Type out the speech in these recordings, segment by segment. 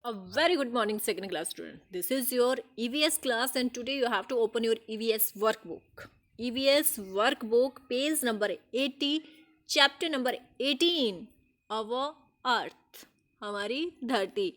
A very good morning, second class student. This is your EVS class, and today you have to open your EVS workbook. EVS workbook, page number 80, chapter number 18, Our Earth, हमारी धरती.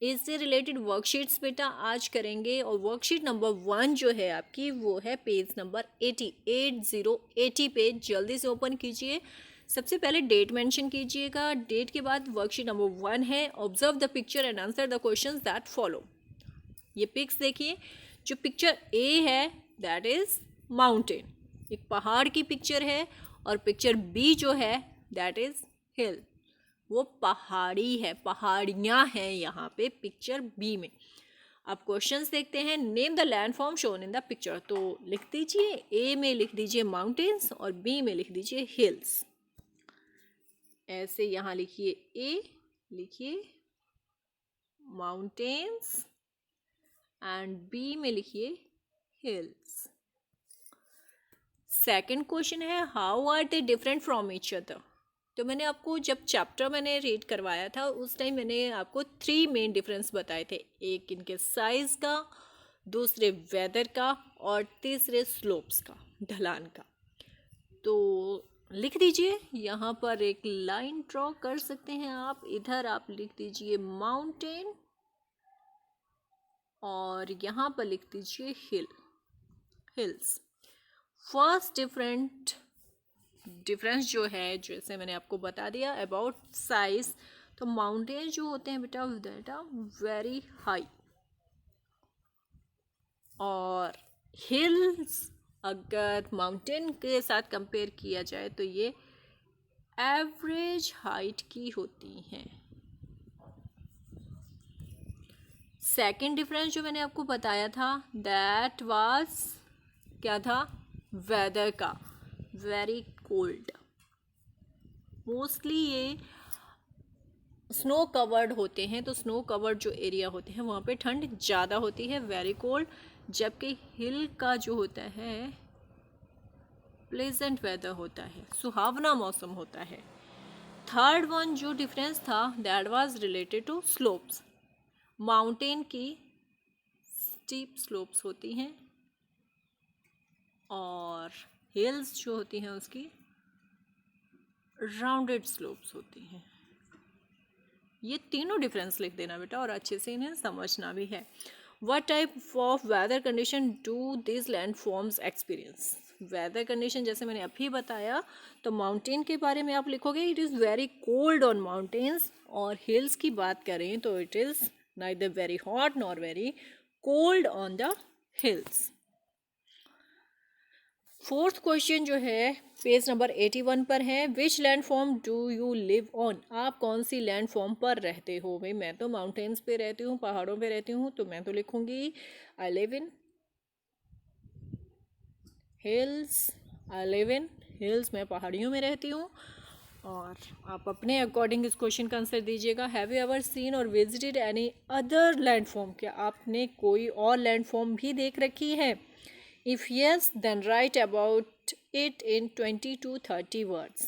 इससे related worksheets बेटा आज करेंगे और worksheet number 1 जो है आपकी वो है पेज नंबर 80 पे जल्दी से ओपन कीजिए. सबसे पहले डेट मेंशन कीजिएगा. डेट के बाद वर्कशीट नंबर 1 है. Observe the picture and answer the questions that follow. ये पिक्स देखिए. जो पिक्चर ए है दैट इज माउंटेन, एक पहाड़ की पिक्चर है. और पिक्चर बी जो है दैट इज हिल, वो पहाड़ी है, पहाड़ियाँ हैं यहाँ पे पिक्चर बी में. अब क्वेश्चंस देखते हैं. Name the landform shown in the picture. तो लिख दीजिए, ए में लिख दीजिए माउंटेन्स और बी में लिख दीजिए हिल्स. ऐसे यहाँ लिखिए ए, लिखिए माउंटेन्स एंड बी में लिखिए हिल्स. सेकंड क्वेश्चन है how are they different from each other. तो मैंने आपको जब चैप्टर मैंने रीड करवाया था उस टाइम मैंने आपको 3 मेन डिफरेंस बताए थे. एक इनके साइज का, दूसरे वेदर का और तीसरे स्लोप्स का, ढलान का. तो लिख दीजिए. यहाँ पर एक लाइन ड्रॉ कर सकते हैं आप. इधर आप लिख दीजिए माउंटेन और यहाँ पर लिख दीजिए हिल्स. फर्स्ट डिफरेंस जो है, जैसे मैंने आपको बता दिया अबाउट साइज, तो माउंटेन जो होते हैं बेटा दैट आर वेरी हाई और हिल्स अगर माउंटेन के साथ कंपेयर किया जाए तो ये एवरेज हाइट की होती हैं. सेकंड डिफरेंस जो मैंने आपको बताया था दैट वाज क्या था, वेदर का. वेरी कोल्ड, मोस्टली ये स्नो कवर्ड होते हैं, तो स्नो कवर्ड जो एरिया होते हैं वहाँ पे ठंड ज़्यादा होती है, वेरी कोल्ड. जबकि हिल का जो होता है प्लेजेंट वेदर होता है, सुहावना मौसम होता है. थर्ड वन जो डिफरेंस था that was related two slopes. Mountain की स्टीप स्लोप्स होती हैं और हिल्स जो होती हैं उसकी राउंडेड स्लोप्स होती हैं. ये तीनों डिफरेंस लिख देना बेटा और अच्छे से इन्हें समझना भी है. What type of weather condition do this land forms experience. Weather condition जैसे मैंने अभी बताया, तो माउंटेन के बारे में आप लिखोगे it is very cold on mountains, और हिल्स की बात करें तो it is neither very hot nor very cold on the hills. Fourth question जो है पेज नंबर 81 पर है. Which land form do you live on. आप कौन सी लैंड फॉर्म पर रहते हो. भाई मैं तो माउंटेन्स पे रहती हूँ, पहाड़ों पे रहती हूँ, तो मैं तो लिखूँगी I live in hills. I live in hills, मैं पहाड़ियों में रहती हूँ. और आप अपने अकॉर्डिंग इस क्वेश्चन का आंसर दीजिएगा. हैव यू एवर सीन और visited any other land form. क्या आपने कोई और लैंड फॉर्म भी देख रखी है. If yes, then write about it in 20 to 30 words.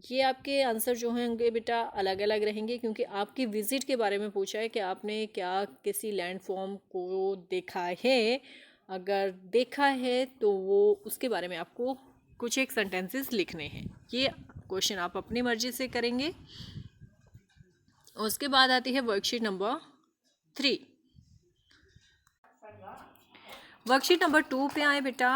ये आपके आंसर जो होंगे बेटा अलग अलग रहेंगे क्योंकि आपकी विजिट के बारे में पूछा है कि आपने क्या किसी लैंड फॉर्म को देखा है. अगर देखा है तो वो उसके बारे में आपको कुछ एक सेंटेंसेस लिखने हैं. ये क्वेश्चन आप अपनी मर्जी से करेंगे. उसके बाद आती है वर्कशीट नंबर 3. वर्कशीट नंबर 2 पे आए बेटा.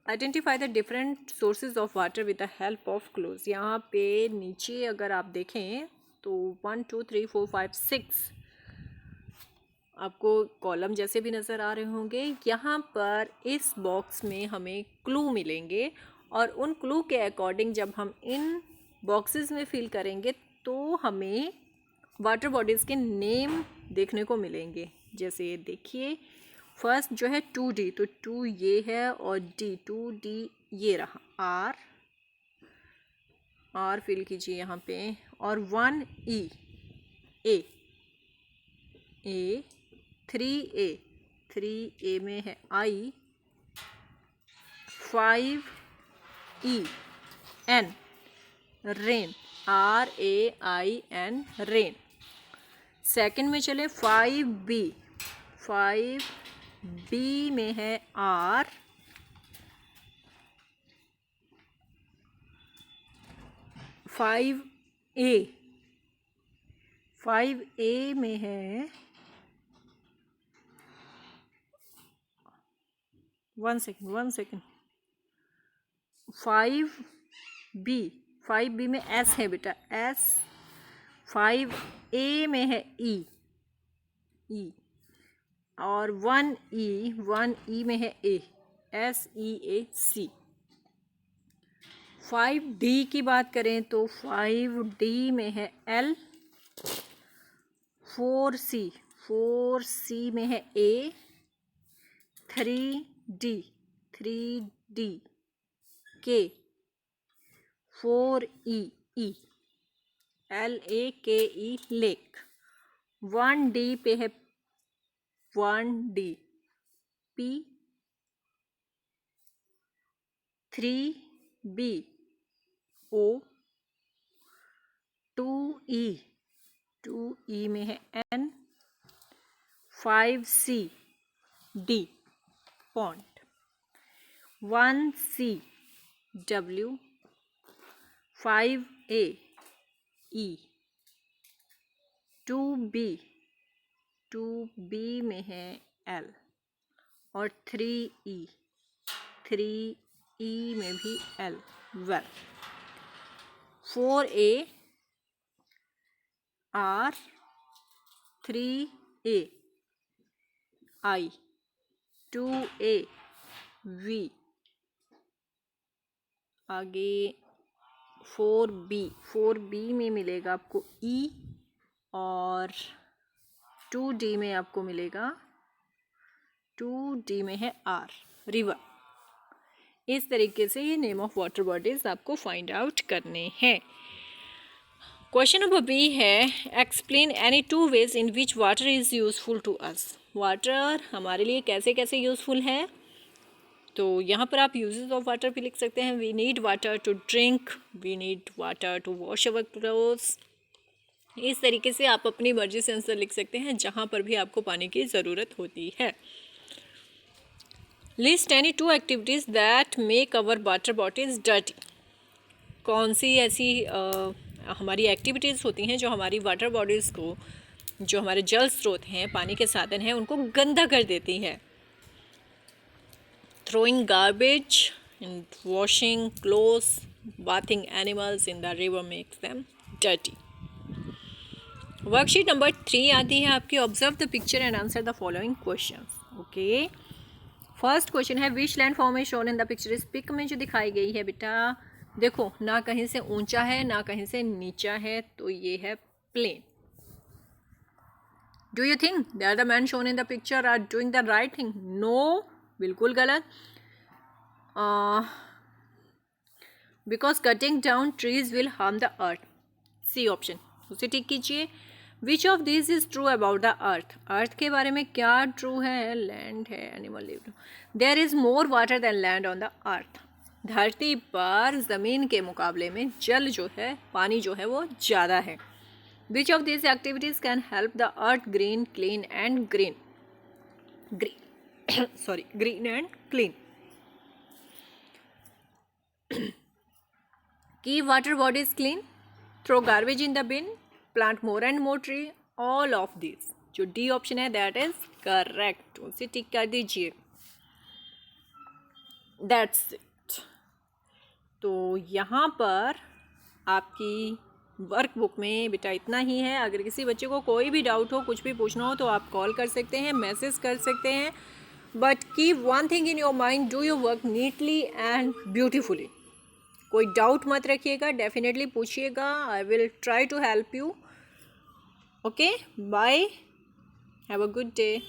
Identify the different sources of water with the help of close. यहाँ पे नीचे अगर आप देखें तो 1 2 3 4 5 6 आपको कॉलम जैसे भी नज़र आ रहे होंगे. यहाँ पर इस बॉक्स में हमें क्लू मिलेंगे और उन क्लू के अकॉर्डिंग जब हम इन बॉक्सेस में फिल करेंगे तो हमें वाटर बॉडीज़ के नेम देखने को मिलेंगे. जैसे देखिए फर्स्ट जो है 2D, तो 2 ये है और D 2D ये रहा. R फिल कीजिए यहाँ पे. और 1E A 3A में है I. 5E N rain, RAIN rain. Second में चले 5B, 5B में है R, 5A, 5A में है, वन सेकेंड, 5B, 5B में S है बेटा, S, 5A में है E, और 1E में है A, SEAC। 5D की बात करें तो 5D में है L, 4C में है A, 3D K, 4E LAKE lake, 1D पे है 1D P, 3B O, 2E में है N, 5C D pond, 1C W, 5A E, 2B में है L, और 3E में भी L। Well, 4A R, 3A I, 2A V, आगे 4B में मिलेगा आपको E, और 2D में आपको मिलेगा, 2D में है R, रिवर। इस तरीके से ये नेम ऑफ वाटर बॉडीज आपको फाइंड आउट करने हैं। क्वेश्चन नंबर बी है, explain any 2 ways in which water is useful to us. Water हमारे लिए कैसे कैसे यूज़फुल है, तो यहाँ पर आप यूजेस ऑफ वाटर भी लिख सकते हैं। We need water to drink, we need water to wash our clothes. इस तरीके से आप अपनी मर्जी से आंसर लिख सकते हैं जहाँ पर भी आपको पानी की ज़रूरत होती है। List any 2 activities that make our water bottles dirty. कौन सी ऐसी हमारी एक्टिविटीज़ होती हैं जो हमारी वाटर बॉडीज़ को, जो हमारे जल स्रोत हैं, पानी के साधन हैं, उनको गंदा कर देती है। Throwing garbage and washing clothes, bathing animals in the river makes them dirty. Worksheet number 3 आती है आपकी, observe the picture and answer the following questions. Okay, first question है, which land form is shown in the picture. इस pic में जो दिखाई गई है बेटा, देखो ना कहीं से ऊंचा है ना कहीं से नीचा है, तो ये है plain. Do you think that the man shown in the picture are doing the right thing? No, बिल्कुल गलत। Because cutting down trees will harm the earth. C option, उसे टिक कीजिए। Which of this is true about the earth. Earth के बारे में क्या true है? Land है, animal live. There is more water than land on the earth. धरती पर ज़मीन के मुकाबले में जल जो है, पानी जो है वो ज़्यादा है। विच of this activities can help the earth green, clean and green and clean. Keep water bodies clean, throw garbage in the bin, plant more and more tree, all of these। जो डी ऑप्शन है that is correct, उसे टिक कर दीजिए। That's it. तो यहाँ पर आपकी workbook में बेटा इतना ही है। अगर किसी बच्चे को कोई भी डाउट हो, कुछ भी पूछना हो, तो आप कॉल कर सकते हैं, मैसेज कर सकते हैं। But keep one thing in your mind, do your work neatly and beautifully. कोई डाउट मत रखिएगा, डेफिनेटली पूछिएगा। I will try to help you. Okay, bye, have a good day.